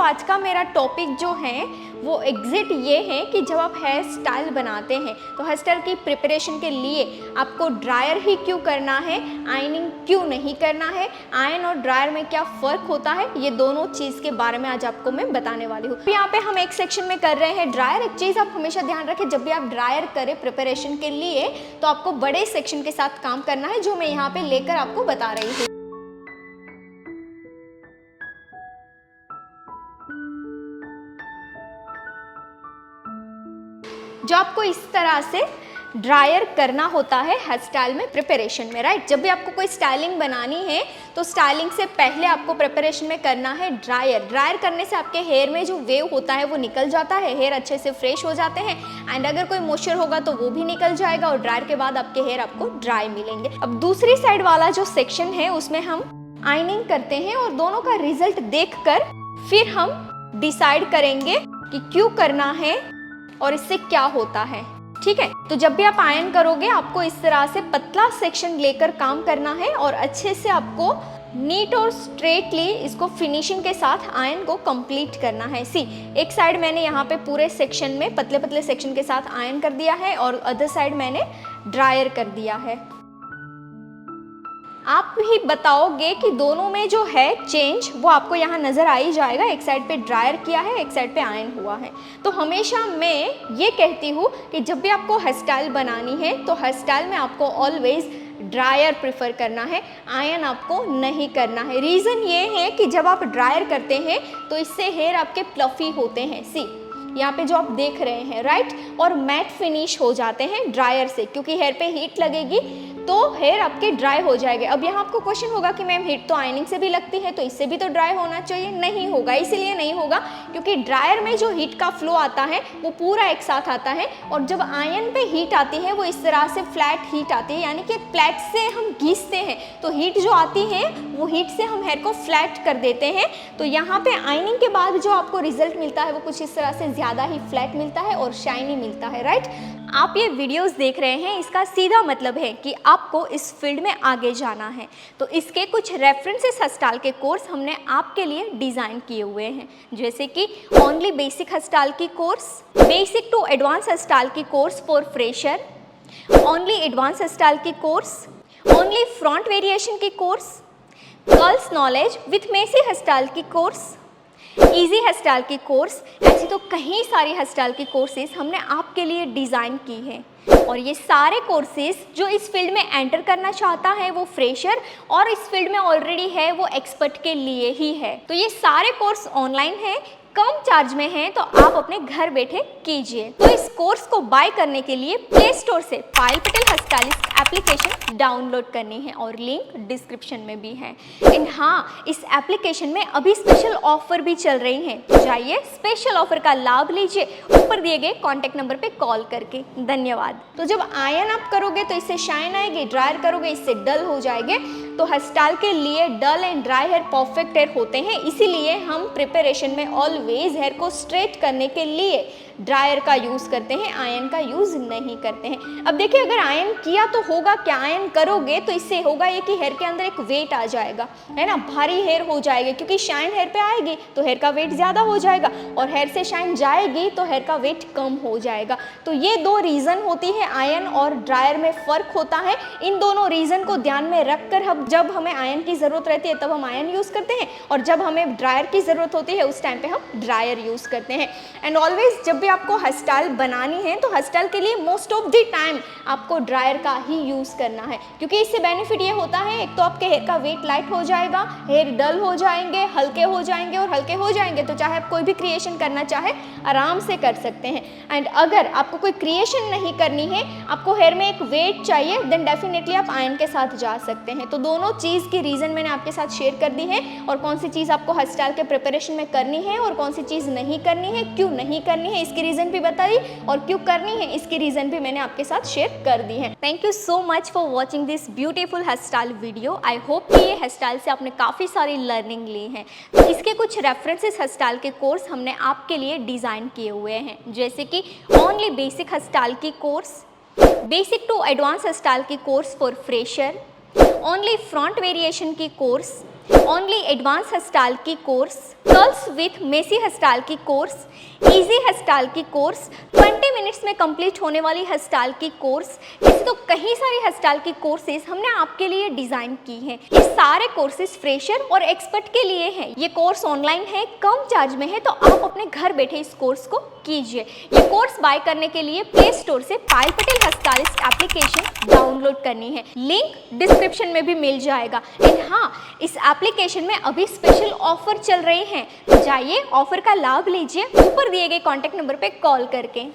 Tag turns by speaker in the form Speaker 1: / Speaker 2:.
Speaker 1: आज का मेरा टॉपिक जो है वो एग्जिट ये है कि जब आप हेयर स्टाइल बनाते हैं तो हेयर स्टाइल की प्रिपरेशन के लिए आपको ड्रायर ही क्यों करना है, आयनिंग क्यों नहीं करना है, आयन और ड्रायर में क्या फ़र्क होता है, ये दोनों चीज़ के बारे में आज आपको मैं बताने वाली हूँ। यहाँ पे हम एक सेक्शन में कर रहे हैं ड्रायर। एक चीज़ आप हमेशा ध्यान रखें, जब भी आप ड्रायर करें प्रिपरेशन के लिए तो आपको बड़े सेक्शन के साथ काम करना है, जो मैं यहाँ पे लेकर आपको बता रही हूँ। जो आपको इस तरह से ड्रायर करना होता है हेयर स्टाइल में प्रिपरेशन में, राइट। जब भी आपको कोई स्टाइलिंग बनानी है तो स्टाइलिंग से पहले आपको प्रिपरेशन में करना है ड्रायर। ड्रायर करने से आपके हेयर में जो वेव होता है वो निकल जाता है, हेयर अच्छे से फ्रेश हो जाते हैं एंड अगर कोई मॉइस्चर होगा तो वो भी निकल जाएगा और ड्रायर के बाद आपके हेयर आपको ड्राई मिलेंगे। अब दूसरी साइड वाला जो सेक्शन है उसमें हम आयनिंग करते हैं और दोनों का रिजल्ट देखकर फिर हम डिसाइड करेंगे कि क्यों करना है और इससे क्या होता है, ठीक है। तो जब भी आप आयन करोगे आपको इस तरह से पतला सेक्शन लेकर काम करना है और अच्छे से आपको नीट और स्ट्रेटली इसको फिनिशिंग के साथ आयन को कंप्लीट करना है। एक साइड मैंने यहाँ पे पूरे सेक्शन में पतले पतले सेक्शन के साथ आयन कर दिया है और अदर साइड मैंने ड्रायर कर दिया है। आप ही बताओगे कि दोनों में जो है चेंज वो आपको यहाँ नज़र आ ही जाएगा। एक साइड पे ड्रायर किया है, एक साइड पे आयन हुआ है। तो हमेशा मैं ये कहती हूँ कि जब भी आपको हेयर स्टाइल बनानी है तो हेयर स्टाइल में आपको ऑलवेज ड्रायर प्रेफर करना है, आयन आपको नहीं करना है। रीज़न ये है कि जब आप ड्रायर करते हैं तो इससे हेयर आपके प्लफी होते हैं, यहाँ पे जो आप देख रहे हैं, राइट, और मैट फिनिश हो जाते हैं ड्रायर से, क्योंकि हेयर पे हीट लगेगी तो हेयर आपके ड्राई हो जाएंगे। अब यहाँ आपको क्वेश्चन होगा कि मैम हीट तो आयनिंग से भी लगती है तो इससे भी तो ड्राई होना चाहिए। नहीं होगा, इसलिए नहीं होगा क्योंकि ड्रायर में जो हीट का फ्लो आता है वो पूरा एक साथ आता है और जब आयन पे हीट आती है वो इस तरह से फ्लैट हीट आती है, यानी कि प्लेट से हम घिसते हैं तो हीट जो आती है वो हीट से हम हेयर को फ्लैट कर देते हैं। तो यहाँ पे आयनिंग के बाद जो आपको रिजल्ट मिलता है वो कुछ इस तरह से ज़्यादा ही फ्लैट मिलता है और शाइनी मिलता है, राइट। आप ये वीडियोस देख रहे हैं, इसका सीधा मतलब है कि आपको इस फील्ड में आगे जाना है। तो इसके कुछ रेफरेंसेस हेयर स्टाइल के कोर्स हमने आपके लिए डिज़ाइन किए हुए हैं, जैसे कि ओनली बेसिक हेयर स्टाइल की course, basic to advance hairstyle की course for fresher, only advance hairstyle की कोर्स, ओनली फ्रंट वेरिएशन की course, curls knowledge with messy hairstyle की कोर्स, इजी हेयर स्टाइल की course. ऐसी तो कई सारी हेयर स्टाइल की कोर्सेज हमने आपके लिए डिज़ाइन की हैं और ये सारे कोर्सेज जो इस फील्ड में एंटर करना चाहता है वो फ्रेशर और इस फील्ड में ऑलरेडी है वो एक्सपर्ट के लिए ही है। तो ये सारे कोर्स ऑनलाइन है, कम चार्ज में है, तो आप अपने घर बैठे कीजिए। तो इस कोर्स को बाय करने के लिए प्ले स्टोर से Payal Patel hair stylist application download करनी है और लिंक डिस्क्रिप्शन में भी है। एंड हाँ, इस एप्लीकेशन में अभी स्पेशल ऑफर भी चल रही हैं, तो जाइए स्पेशल ऑफर का लाभ लीजिए ऊपर दिए गए कॉन्टैक्ट नंबर पे कॉल करके। धन्यवाद। तो जब आयन आप करोगे तो इससे शाइन आएगी, ड्रायर करोगे इससे डल हो जाएंगे। तो हेयर स्टाइल के लिए dull and dry hair perfect hair होते हैं, इसीलिए हम प्रिपरेशन में ऑलवेज हेयर को स्ट्रेट करने के लिए ड्रायर का यूज़ करते हैं, आयन का यूज़ नहीं करते हैं। अब देखिए, अगर आयन किया तो होगा क्या, आयन करोगे तो इससे होगा ये कि हेयर के अंदर एक वेट आ जाएगा, है ना, भारी हेयर हो जाएगी, क्योंकि शाइन हेयर पे आएगी तो हेयर का वेट ज़्यादा हो जाएगा और हेयर से शाइन जाएगी तो हेयर का वेट कम हो जाएगा। तो ये दो रीज़न होती है, आयन और ड्रायर में फ़र्क होता है। इन दोनों रीज़न को ध्यान में रख कर हम जब हमें आयन की ज़रूरत रहती है तब हम आयन यूज़ करते हैं और जब हमें ड्रायर की ज़रूरत होती है उस टाइम पे हम ड्रायर यूज़ करते हैं। एंड ऑलवेज जब भी आपको हेयर स्टाइल बनानी है तो हेयर स्टाइल के लिए मोस्ट ऑफ द टाइम आपको ड्रायर का ही यूज़ करना है, क्योंकि इससे बेनिफिट ये होता है, एक तो आपके हेयर का वेट लाइट हो जाएगा, हेयर डल हो जाएंगे, हल्के हो जाएंगे और हल्के हो जाएंगे तो चाहे आप कोई भी क्रिएशन करना चाहे आराम से कर सकते हैं। एंड अगर आपको कोई क्रिएशन नहीं करनी है, आपको हेयर में एक वेट चाहिए, देन डेफिनेटली आप आयन के साथ जा सकते हैं। तो दोनों चीज़ की रीज़न मैंने आपके साथ शेयर कर दी है और कौन सी चीज़ आपको हेयर स्टाइल के प्रिपरेशन में करनी है और कौन सी चीज़ नहीं करनी है, क्यों नहीं करनी है इसकी रीज़न भी बता दी और क्यों करनी है इसकी रीज़न भी मैंने आपके साथ शेयर कर दी है। Thank you so much for watching this beautiful hair style video. I hope कि ये हेयर स्टाइल से आपने काफ़ी सारी लर्निंग ली है। तो इसके कुछ रेफरेंसेस हेयर स्टाइल के कोर्स हमने आपके लिए डिज़ाइन किए हुए हैं, जैसे कि ओनली बेसिक हेयर स्टाइल की course, basic to advance hairstyle की course for fresher, only front variation की कोर्स, ओनली एडवांस हेयरस्टाइल की course, curls with messy hairstyle की कोर्स, इजी हेयरस्टाइल की कोर्स, 20 मिनट्स में कंप्लीट होने वाली hairstyle की कोर्स, ऐसे तो कई सारी हेयरस्टाइल की कोर्सेज हमने आपके लिए डिज़ाइन की हैं। ये सारे कोर्सेज फ्रेशर और एक्सपर्ट के लिए हैं। ये कोर्स ऑनलाइन है, कम चार्ज में है, तो आप अपने घर बैठे इस कोर्स को कीजिए। ये कोर्स बाय करने के लिए प्ले स्टोर से Payal Patel hairstylist application download करनी है, लिंक डिस्क्रिप्शन में भी मिल जाएगा। एंड हाँ, इस एप्लीकेशन में अभी स्पेशल ऑफर चल रहे हैं, तो जाइए ऑफर का लाभ लीजिए ऊपर दिए गए कॉन्टैक्ट नंबर पे कॉल करके।